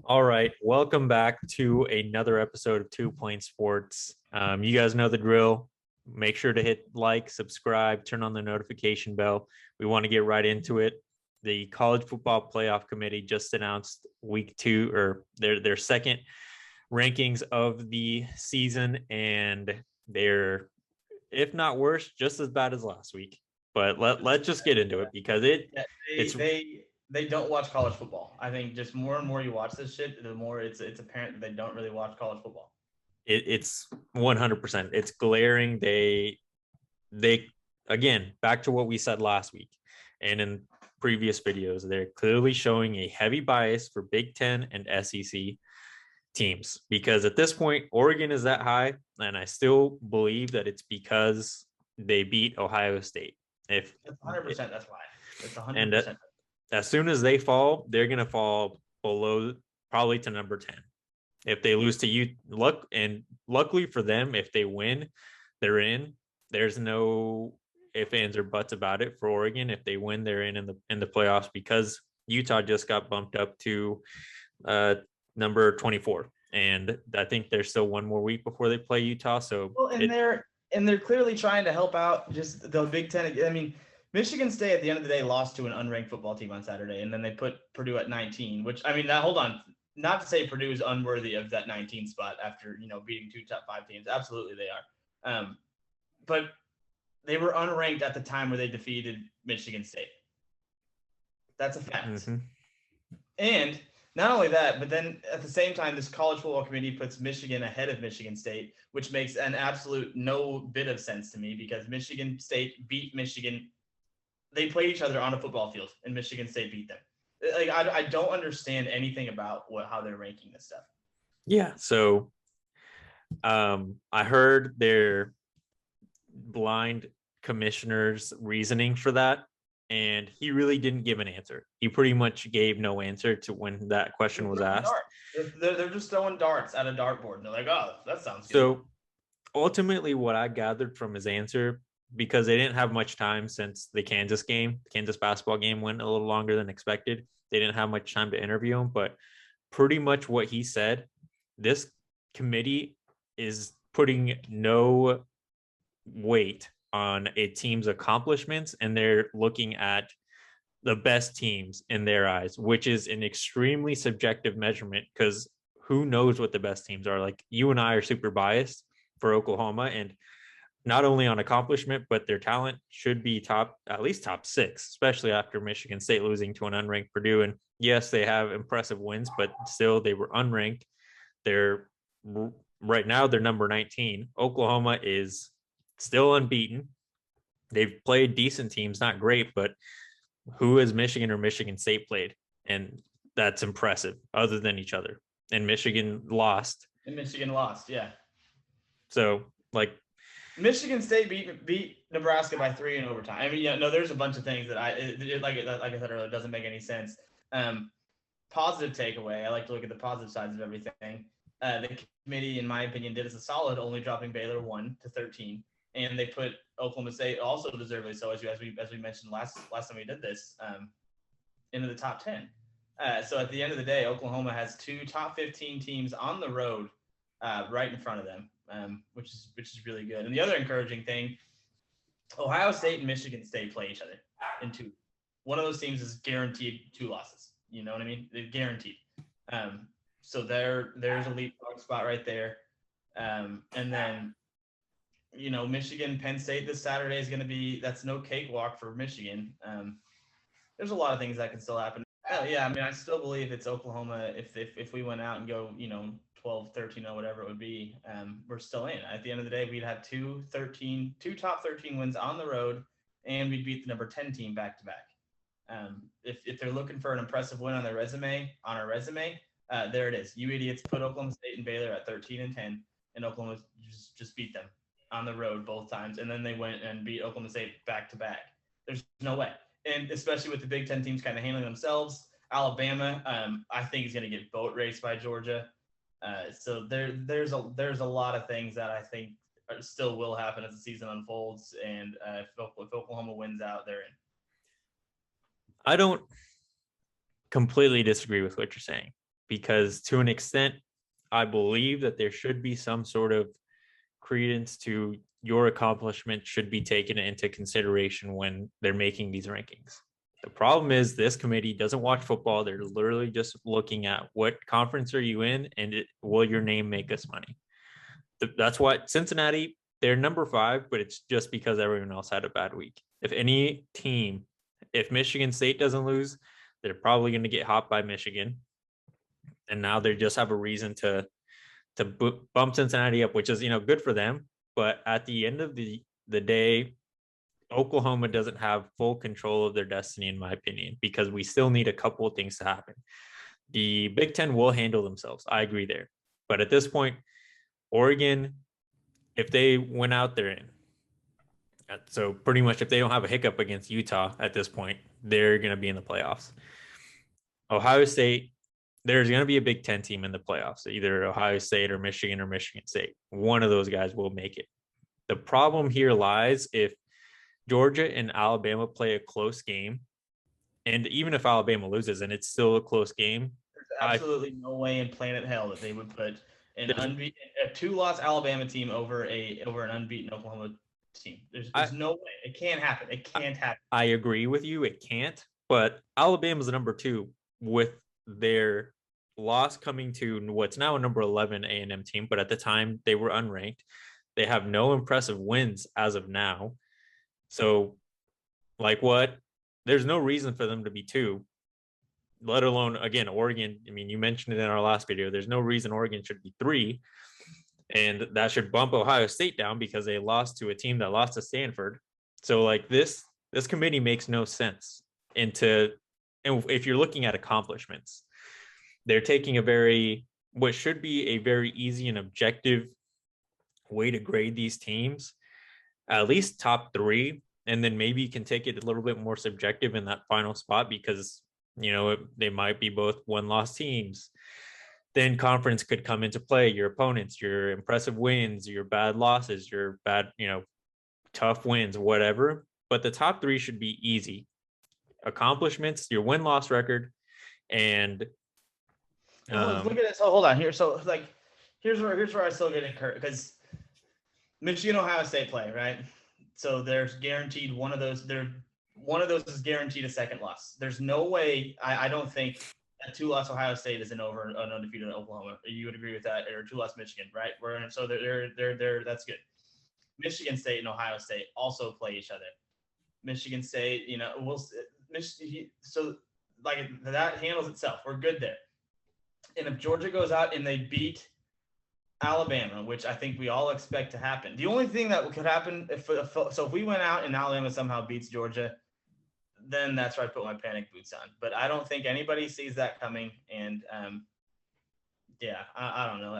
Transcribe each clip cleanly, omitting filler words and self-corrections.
All right, welcome back to another episode of 2 Point Sports. You guys know the drill. Make sure to hit like, subscribe, turn on the notification bell. We want to get right into it. The College Football Playoff Committee just announced week two or their second rankings of the season, and they're, if not worse, just as bad as last week. But let's just get into it because Yeah, it's they don't watch college football. I think just more and more you watch this shit, the more it's apparent that they don't really watch college football. it's 100%. It's glaring. They again, back to what we said last week and in previous videos, they're clearly showing a heavy bias for Big Ten and SEC teams because at this point Oregon is that high, and I still believe that it's because they beat Ohio State. If That's 100%. That's why. That's and 100%. as soon as they fall, they're going to fall below, probably to number 10. If they lose to you, luckily for them, if they win, they're in. There's no ifs, ands, or buts about it for Oregon. If they win, they're in the playoffs because Utah just got bumped up to uh, number 24, and I think there's still one more week before they play Utah. So Well, and it they're clearly trying to help out just the Big Ten. I mean, Michigan State at the end of the day lost to an unranked football team on Saturday, and then they put Purdue at 19. Which I mean, now hold on, not to say Purdue is unworthy of that 19 spot after beating two top five teams. Absolutely, they are. But they were unranked at the time where they defeated Michigan State. That's a fact. mm-hmm. And not only that, but then at the same time, this college football committee puts Michigan ahead of Michigan State, which makes an absolute no bit of sense to me because Michigan State beat Michigan. They played each other on a football field, and Michigan State beat them. Like I don't understand anything about how they're ranking this stuff. Yeah. So I heard their blind commissioner's reasoning for that, and he really didn't give an answer. He pretty much gave no answer to when that question was asked. They're just throwing darts at a dartboard, and they're like, "Oh, that sounds good." So ultimately, what I gathered from his answer, because they didn't have much time since the Kansas basketball game went a little longer than expected. They didn't have much time to interview him, but pretty much what he said, this committee is putting no weight on a team's accomplishments, and they're looking at the best teams in their eyes, which is an extremely subjective measurement because who knows what the best teams are. Like, you and I are super biased for Oklahoma, and not only on accomplishment, but their talent should be at least top six, especially after Michigan State losing to an unranked Purdue. And yes, they have impressive wins, but still they were unranked. They're right now they're number 19. Oklahoma is still unbeaten. They've played decent teams, not great, but who has Michigan or Michigan State played? And that's impressive other than each other. And Michigan lost. And Michigan lost, yeah. So, like, Michigan State beat Nebraska by 3 in overtime. I mean, yeah, no, there's a bunch of things that like I said earlier, it doesn't make any sense. Positive takeaway. I like to look at the positive sides of everything. The committee, in my opinion, did us a solid, only dropping Baylor 1-13, and they put Oklahoma State also deservedly so, as we mentioned last time we did this, into the top 10. So at the end of the day, Oklahoma has two top 15 teams on the road right in front of them, which is really good. And the other encouraging thing, Ohio State and Michigan State play each other in two. One of those teams is guaranteed 2 losses. You know what I mean? They're guaranteed. So there's a leapfrog spot right there. And then, Michigan, Penn State this Saturday is going to be – that's no cakewalk for Michigan. There's a lot of things that can still happen. Yeah, I mean, I still believe it's Oklahoma. If we went out and go, 12, 13, or whatever it would be, we're still in. At the end of the day, we'd have two top 13 wins on the road, and we'd beat the number 10 team back to back. If they're looking for an impressive win on our resume, there it is. You idiots put Oklahoma State and Baylor at 13 and 10, and Oklahoma just beat them on the road both times, and then they went and beat Oklahoma State back to back. There's no way. And especially with the Big Ten teams kind of handling themselves, Alabama, I think is going to get boat raced by Georgia. So there's a lot of things that I think still will happen as the season unfolds, and if Oklahoma wins out, they're in. I don't completely disagree with what you're saying. because to an extent, I believe that there should be some sort of credence to your accomplishment should be taken into consideration when they're making these rankings. The problem is this committee doesn't watch football. They're literally just looking at what conference are you in and will your name make us money. That's what Cincinnati, they're number 5, but it's just because everyone else had a bad week. If any team, if Michigan State doesn't lose, they're probably going to get hopped by Michigan. And now they just have a reason to bump Cincinnati up, which is, good for them. But at the end of the day, Oklahoma doesn't have full control of their destiny, in my opinion, because we still need a couple of things to happen. The Big Ten will handle themselves. I agree there. But at this point, Oregon, if they went out there in, so pretty much if they don't have a hiccup against Utah at this point, they're going to be in the playoffs. Ohio State, there's going to be a Big Ten team in the playoffs, either Ohio State or Michigan State. One of those guys will make it. The problem here lies if Georgia and Alabama play a close game, and even if Alabama loses and it's still a close game, there's absolutely no way in planet hell that they would put a 2-loss Alabama team over an unbeaten Oklahoma team. There's no way. It can't happen. It can't happen. I agree with you. It can't. But Alabama's number 2 with their loss coming to what's now a number 11 A&M team, but at the time they were unranked. They have no impressive wins as of now. So, there's no reason for them to be 2, let alone, again, Oregon. I mean, you mentioned it in our last video. There's no reason Oregon should be 3. And that should bump Ohio State down because they lost to a team that lost to Stanford. So, this committee makes no sense. And if you're looking at accomplishments, they're taking what should be a very easy and objective way to grade these teams, at least top 3, and then maybe you can take it a little bit more subjective in that final spot because, they might be both 1-loss teams. Then conference could come into play, your opponents, your impressive wins, your bad losses, your bad, tough wins, whatever. But the top 3 should be easy. Accomplishments, your win-loss record, and look at it. So hold on here. So here's where I still get encouraged because Michigan, Ohio State play, right? So there's guaranteed one of those. One of those is guaranteed a second loss. There's no way. I don't think a 2-loss Ohio State is over an undefeated Oklahoma. You would agree with that, or 2-loss Michigan, right? So they're that's good. Michigan State and Ohio State also play each other. Michigan State, so that handles itself. We're good there. And if Georgia goes out and they beat Alabama, which I think we all expect to happen, the only thing that could happen if we went out and Alabama somehow beats Georgia, then that's where I put my panic boots on. But I don't think anybody sees that coming. And I don't know.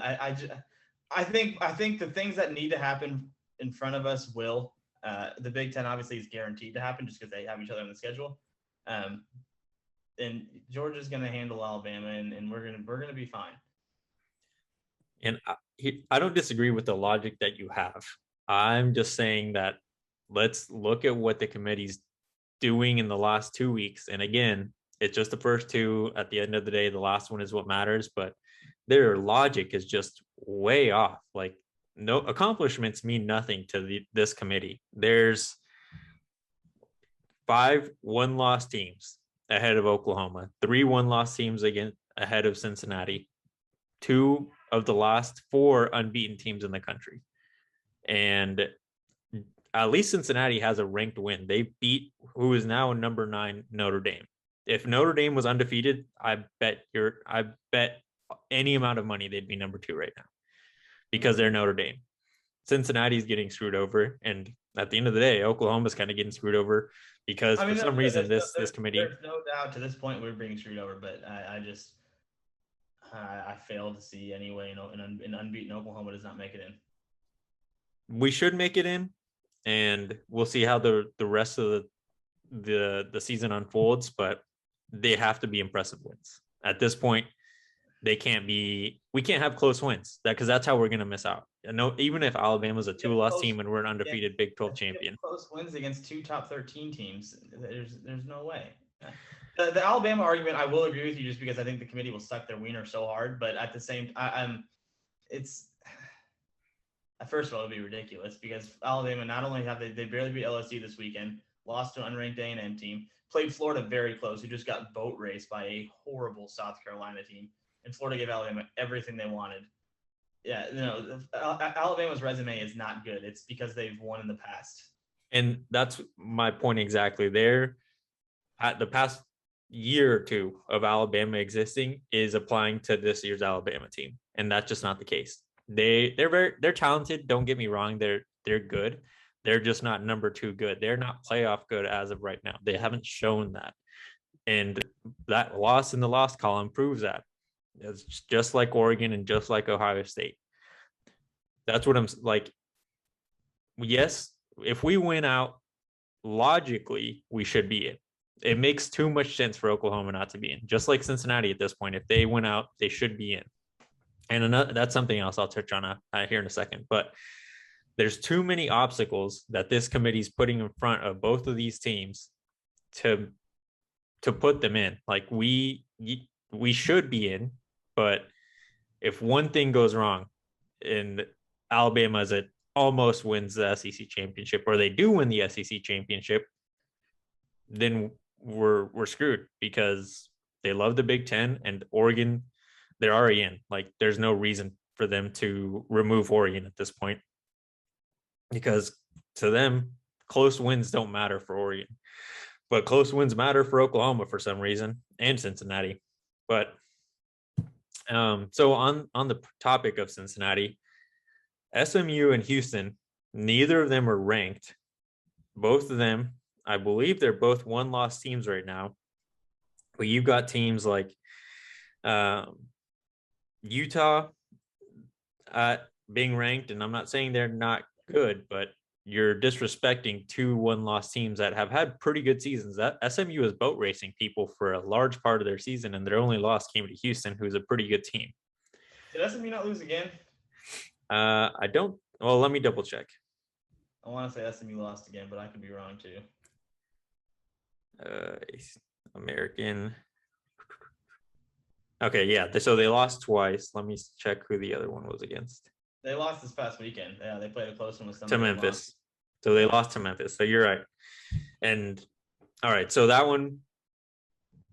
I think the things that need to happen in front of us will. The Big Ten obviously is guaranteed to happen just because they have each other on the schedule. And Georgia's going to handle Alabama, and we're going to be fine. And I don't disagree with the logic that you have. I'm just saying that let's look at what the committee's doing in the last 2 weeks. And again, it's just the first 2. At the end of the day, the last one is what matters. But their logic is just way off. No accomplishments mean nothing to this committee. There's 5 1-loss teams ahead of Oklahoma, 3 1-loss teams ahead of Cincinnati, 2 of the last 4 unbeaten teams in the country. And at least Cincinnati has a ranked win. They beat who is now number 9 Notre Dame. If Notre Dame was undefeated, I bet any amount of money they'd be number 2 right now because they're Notre Dame. Cincinnati's getting screwed over, and at the end of the day, Oklahoma's kind of getting screwed over because for some reason this committee. There's no doubt to this point we're being screwed over, but I fail to see any way an unbeaten Oklahoma does not make it in. We should make it in, and we'll see how the rest of the season unfolds, but they have to be impressive wins. At this point, we can't have close wins because that's how we're going to miss out. No, even if Alabama's a 2-loss team and we're an undefeated Big 12 champion. Close wins against 2 top 13 teams. There's no way. The Alabama argument, I will agree with you, just because I think the committee will suck their wiener so hard. But at the same time, it's first of all, it'd be ridiculous because Alabama not only have they barely beat LSU this weekend, lost to an unranked A&M team, played Florida very close, who just got boat raced by a horrible South Carolina team, and Florida gave Alabama everything they wanted. Yeah, Alabama's resume is not good. It's because they've won in the past. And that's my point exactly. There, at the past year or two of Alabama existing is applying to this year's Alabama team, and that's just not the case. They're talented. Don't get me wrong. They're good. They're just not number 2 good. They're not playoff good as of right now. They haven't shown that, and that loss in the loss column proves that. It's just like Oregon and just like Ohio State. That's what I'm like. Yes, if we win out, logically we should be in. It makes too much sense for Oklahoma not to be in. Just like Cincinnati at this point, if they went out, they should be in. And that's something else I'll touch on here in a second. But there's too many obstacles that this committee's putting in front of both of these teams to put them in. Like we should be in, but if one thing goes wrong and Alabama as it almost wins the SEC championship, or they do win the SEC championship, then we're screwed because they love the Big Ten, and Oregon, they're already in. Like there's no reason for them to remove Oregon at this point, because to them, close wins don't matter for Oregon, but close wins matter for Oklahoma for some reason, and Cincinnati. But so on the topic of Cincinnati, SMU and Houston, neither of them are ranked. Both of them, I believe they're both 1-loss teams right now. But you've got teams like Utah being ranked, and I'm not saying they're not good, but you're disrespecting 2 1-loss teams that have had pretty good seasons. That SMU is boat racing people for a large part of their season, and their only loss came to Houston, who's a pretty good team. Did SMU not lose again? I don't. Well, let me double check. I want to say SMU lost again, but I could be wrong too. American. Okay, yeah. So they lost twice. Let me check who the other one was against. They lost this past weekend. Yeah, they played a close one with to Memphis. So they lost to Memphis. So you're right. And all right, so that one,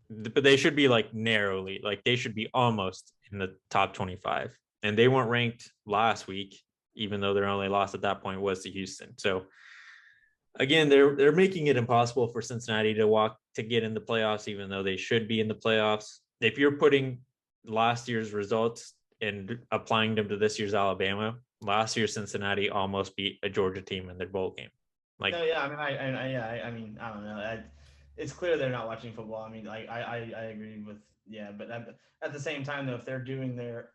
but they should be like narrowly, like they should be almost in the top 25. And they weren't ranked last week, even though their only loss at that point was to Houston. So again, they're making it impossible for Cincinnati to get in the playoffs, even though they should be in the playoffs. If you're putting last year's results and applying them to this year's Alabama, last year Cincinnati almost beat a Georgia team in their bowl game. Like, no, yeah, I mean, I don't know. It's clear they're not watching football. I mean, I agree with, yeah, but at the same time, though, if they're doing their,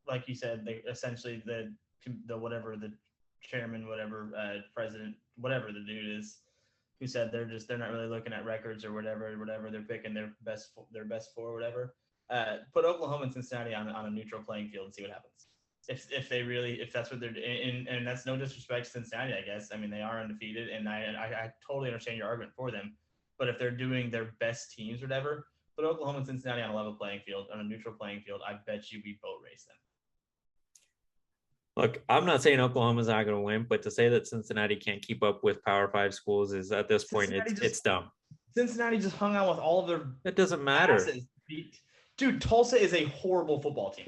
like you said, they essentially the whatever the chairman, whatever president, whatever the dude is, who said they're not really looking at records or whatever they're picking their best four, whatever. Put Oklahoma and Cincinnati on a neutral playing field and see what happens. If that's what they're doing, and that's no disrespect to Cincinnati, I guess. I mean, they are undefeated, and I totally understand your argument for them. But if they're doing their best teams, or whatever, put Oklahoma and Cincinnati on a level playing field, on a neutral playing field. I bet you we boat race them. Look, I'm not saying Oklahoma's not going to win, but to say that Cincinnati can't keep up with Power 5 schools is at this point it's dumb. Cincinnati just hung out with all of their. That doesn't matter. Dude, Tulsa is a horrible football team.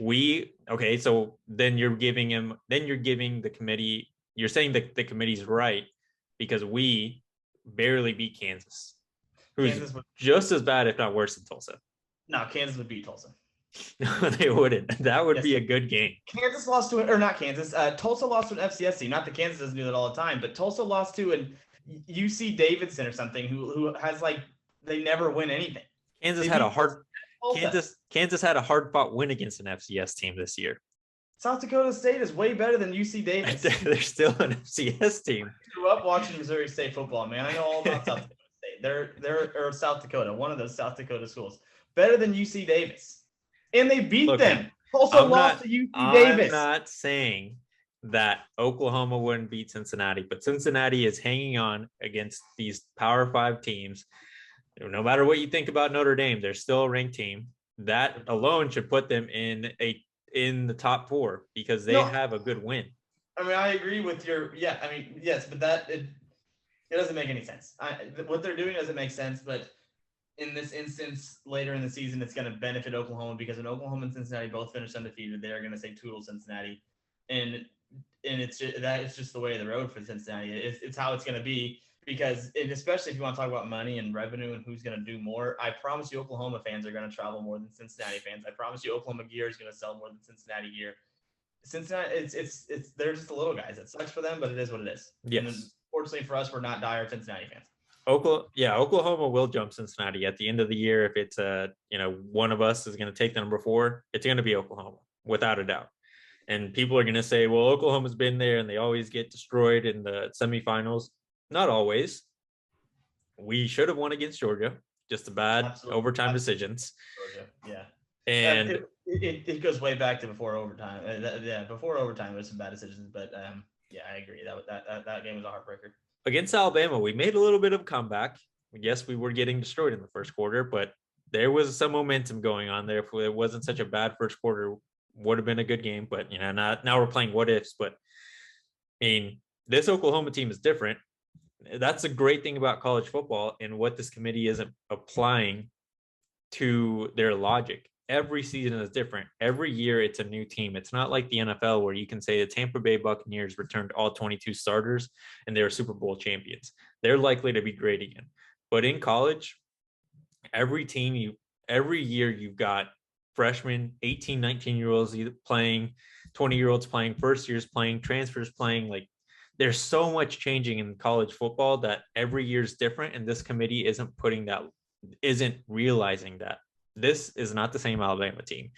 So then you're giving the committee. You're saying that the committee's right because we barely beat Kansas, who's just as bad, if not worse, than Tulsa. No, Kansas would beat Tulsa. No, they wouldn't. That would be a good game. Kansas lost to or not Kansas. Tulsa lost to an FCS team. Not that Kansas doesn't do that all the time, but Tulsa lost to an UC Davidson or something who has they never win anything. Kansas had a hard fought win against an FCS team this year. South Dakota State is way better than UC Davis. They're still an FCS team. I grew up watching Missouri State football, man. I know all about South Dakota State. They're South Dakota, one of those South Dakota schools. Better than UC Davis. And they beat them. Also lost to UC Davis. I'm not saying that Oklahoma wouldn't beat Cincinnati, but Cincinnati is hanging on against these Power 5 teams. No matter what you think about Notre Dame, they're still a ranked team. That alone should put them in the top 4 because they No, have a good win. I mean, I agree with your, yeah, I mean, yes, but it doesn't make any sense. What they're doing doesn't make sense, but in this instance, later in the season, it's going to benefit Oklahoma because when Oklahoma and Cincinnati both finish undefeated, they're going to say toodle Cincinnati. And it's just the way of the road for Cincinnati. It's how it's going to be because especially if you want to talk about money and revenue and who's going to do more, I promise you Oklahoma fans are going to travel more than Cincinnati fans. I promise you Oklahoma gear is going to sell more than Cincinnati gear. Cincinnati, it's they're just the little guys. It sucks for them, but it is what it is. Yes. And fortunately for us, we're not dire Cincinnati fans. Oklahoma will jump Cincinnati at the end of the year. If it's one of us is going to take the number 4, it's going to be Oklahoma without a doubt. And people are going to say, well, Oklahoma's been there and they always get destroyed in the semifinals. Not always. We should have won against Georgia. Just a bad overtime decisions. Georgia, yeah. And it goes way back to before overtime. Before overtime, there's some bad decisions, but yeah, I agree. That game was a heartbreaker. Against Alabama, we made a little bit of a comeback. Yes, we were getting destroyed in the first quarter, but there was some momentum going on there. If it wasn't such a bad first quarter, would have been a good game. But now we're playing what ifs. But I mean, this Oklahoma team is different. That's a great thing about college football and what this committee isn't applying to their logic. Every season is different. Every year it's a new team. It's not like the NFL where you can say the Tampa Bay Buccaneers returned all 22 starters and they're Super Bowl champions. They're likely to be great again. But in college, every year you've got freshmen, 18, 19-year-olds playing, 20-year-olds playing, first years playing, transfers playing. Like there's so much changing in college football that every year is different. And this committee isn't realizing that. This is not the same Alabama team.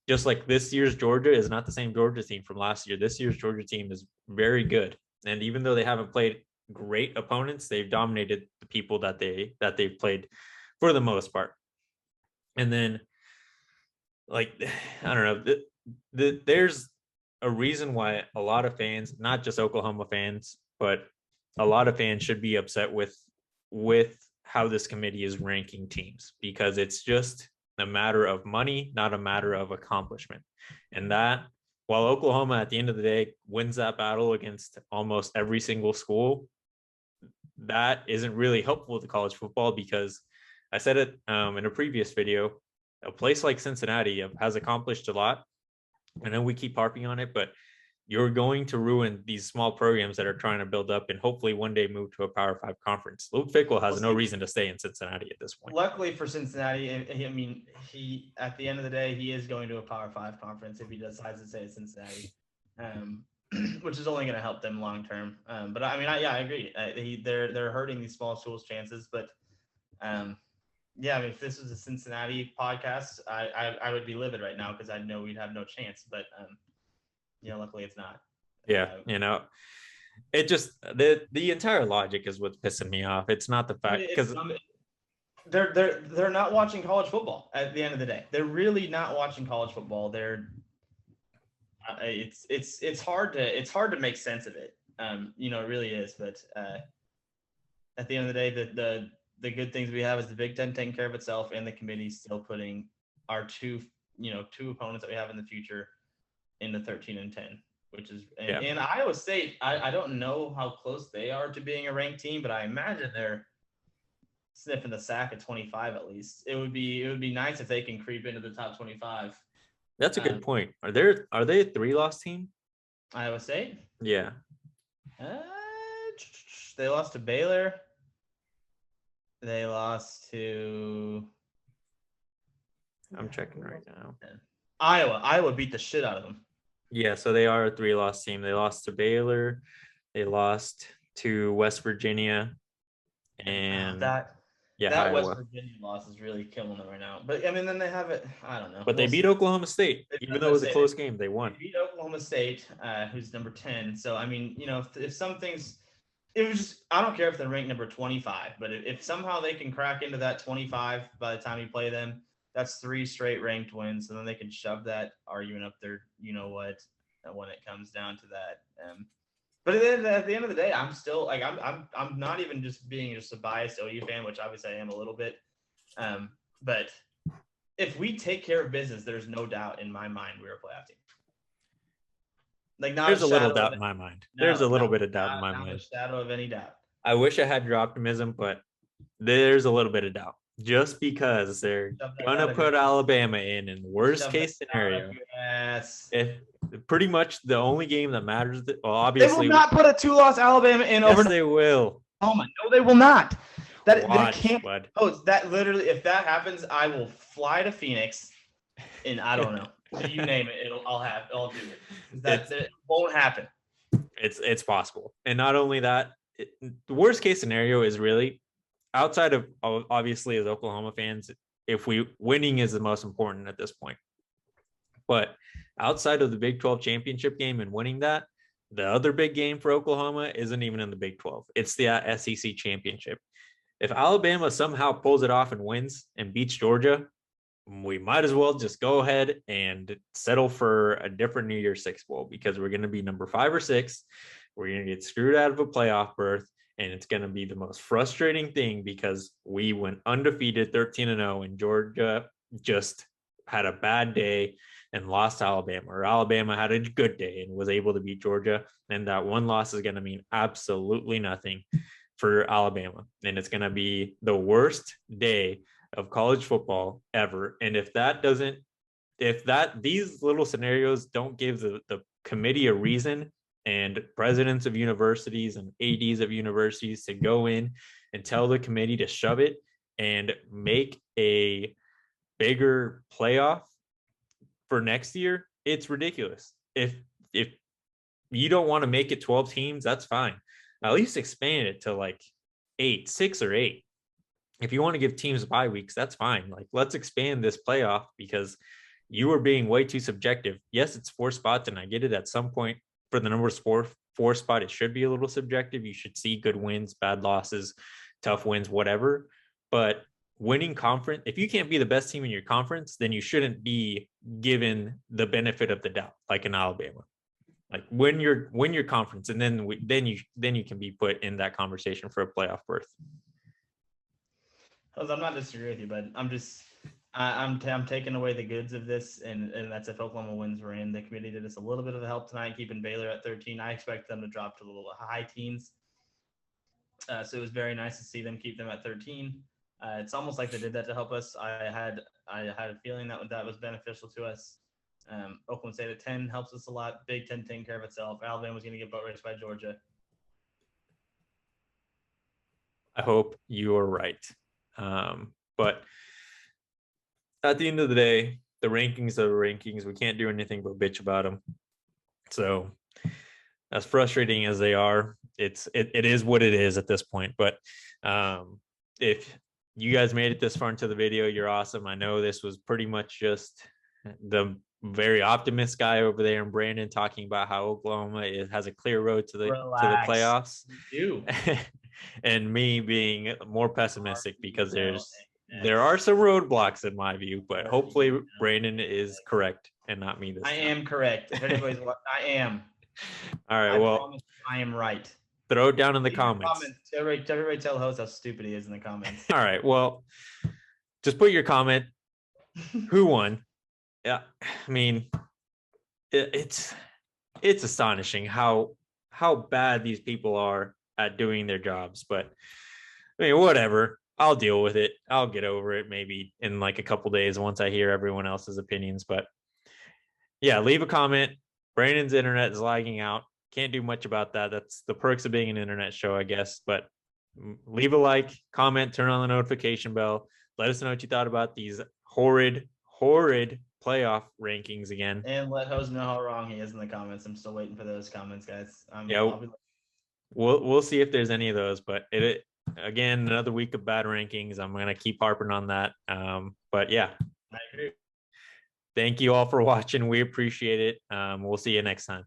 Just like this year's Georgia is not the same Georgia team from last year. This year's Georgia team is very good. And even though they haven't played great opponents, they've dominated the people that they've played for the most part. And then, like, I don't know, there's a reason why a lot of fans, not just Oklahoma fans, but a lot of fans should be upset with how this committee is ranking teams, because it's just a matter of money, not a matter of accomplishment. And that, while Oklahoma at the end of the day wins that battle against almost every single school, that isn't really helpful to college football, because I said it in a previous video, a place like Cincinnati has accomplished a lot. I know we keep harping on it, but you're going to ruin these small programs that are trying to build up and hopefully one day move to a Power 5 conference. Luke Fickell has no reason to stay in Cincinnati at this point. Luckily for Cincinnati, I mean, he at the end of the day, he is going to a Power 5 conference if he decides to stay at Cincinnati, which is only going to help them long term. But I mean, I agree. They're hurting these small schools' chances. But yeah, I mean, if this was a Cincinnati podcast, I would be livid right now because I know we'd have no chance. But luckily it's not. Yeah, it just the entire logic is what's pissing me off. It's not the fact because they're not watching college football at the end of the day. They're really not watching college football. It's hard to make sense of it. It really is. But at the end of the day, the good things we have is the Big Ten taking care of itself, and the committee still putting our two opponents that we have in the future into 13 and 10, which is and Iowa State. I don't know how close they are to being a ranked team, but I imagine they're sniffing the sack at 25 at least. It would be nice if they can creep into the top 25. That's a good point. Are they a 3-loss team? Iowa State? Yeah. They lost to Baylor. They lost to. I'm checking right now. Iowa beat the shit out of them. Yeah, so they are a 3-loss team. They lost to Baylor. They lost to West Virginia. And that Iowa. West Virginia loss is really killing them right now. But I mean, then they have it. I don't know. But they beat Oklahoma State, even though it was a close game. They won. They beat Oklahoma State, who's number 10. So I mean, if some things, it was just, I don't care if they're ranked number 25, but if somehow they can crack into that 25 by the time you play them, that's 3 straight ranked wins, and then they can shove that argument up there. You know what? When it comes down to that. But at the end of the day, I'm still like I'm not even just being a biased OU fan, which obviously I am a little bit. But if we take care of business, there's no doubt in my mind we're a playoff team. Like not There's a a little shadow doubt of in my mind. There's no, a little not, bit of doubt in not, my not a mind. shadow of any doubt. I wish I had your optimism, but there's a little bit of doubt just because they're gonna put Alabama in worst case scenario. Yes. If pretty much the only game that matters, well, They obviously, will not put a 2-loss Alabama in yes, over. they will. Oh my, no, they will not. That Watch, can't. bud. Oh, that literally, if that happens, I will fly to Phoenix, and I don't know. You name it, I'll do it. That won't happen. It's possible, and not only that, the worst case scenario is really outside of obviously as Oklahoma fans, if we winning is the most important at this point. But outside of the Big 12 championship game and winning that, the other big game for Oklahoma isn't even in the Big 12. It's the SEC championship. If Alabama somehow pulls it off and wins and beats Georgia, we might as well just go ahead and settle for a different New Year's Six Bowl because we're going to be number 5 or 6. We're going to get screwed out of a playoff berth, and it's going to be the most frustrating thing because we went undefeated 13-0, and Georgia just had a bad day and lost to Alabama, or Alabama had a good day and was able to beat Georgia. And that one loss is going to mean absolutely nothing for Alabama. And it's going to be the worst day of college football ever. And if these little scenarios don't give the committee a reason and presidents of universities and ADs of universities to go in and tell the committee to shove it and make a bigger playoff for next year, it's ridiculous. If you don't want to make it 12 teams, that's fine. At least expand it to like 6 or 8. If you want to give teams bye weeks, that's fine. Like, let's expand this playoff because you are being way too subjective. Yes, it's 4 spots, and I get it. At some point, for the number 4 spot, it should be a little subjective. You should see good wins, bad losses, tough wins, whatever. But winning conference, if you can't be the best team in your conference, then you shouldn't be given the benefit of the doubt, like in Alabama. Like win your conference, and then you can be put in that conversation for a playoff berth. I'm not disagreeing with you, but I'm taking away the goods of this, and that's if Oklahoma wins, we're in. The committee did us a little bit of a help tonight, keeping Baylor at 13. I expect them to drop to a little high teens. So it was very nice to see them keep them at 13. It's almost like they did that to help us. I had a feeling that was beneficial to us. Oklahoma State at 10 helps us a lot. Big 10 taking care of itself. Alabama's going to get boat raced by Georgia. I hope you are right. But at the end of the day, the rankings are the rankings. We can't do anything but bitch about them. So as frustrating as they are, it is what it is at this point. But if you guys made it this far into the video, you're awesome. I know this was pretty much just the very optimist guy over there in Brandon talking about how Oklahoma has a clear road to the playoffs. You and me being more pessimistic because there are some roadblocks in my view, but hopefully Brandon is correct and not me this time. I am correct. If anybody's I am. All right, well, I am right. Throw it down in the comments. Everybody tell the host how stupid he is in the comments. All right, well, just put your comment. Who won? Yeah, I mean, it's astonishing how bad these people are at doing their jobs. But I mean, whatever. I'll deal with it. I'll get over it maybe in like a couple days once I hear everyone else's opinions. But yeah, leave a comment. Brandon's internet is lagging out. Can't do much about that. That's the perks of being an internet show, I guess. But leave a like, comment, turn on the notification bell. Let us know what you thought about these horrid playoff rankings again. And let host know how wrong he is in the comments. I'm still waiting for those comments, guys. We'll see if there's any of those. But again, another week of bad rankings. I'm gonna keep harping on that. But yeah, I agree. Thank you all for watching. We appreciate it. We'll see you next time.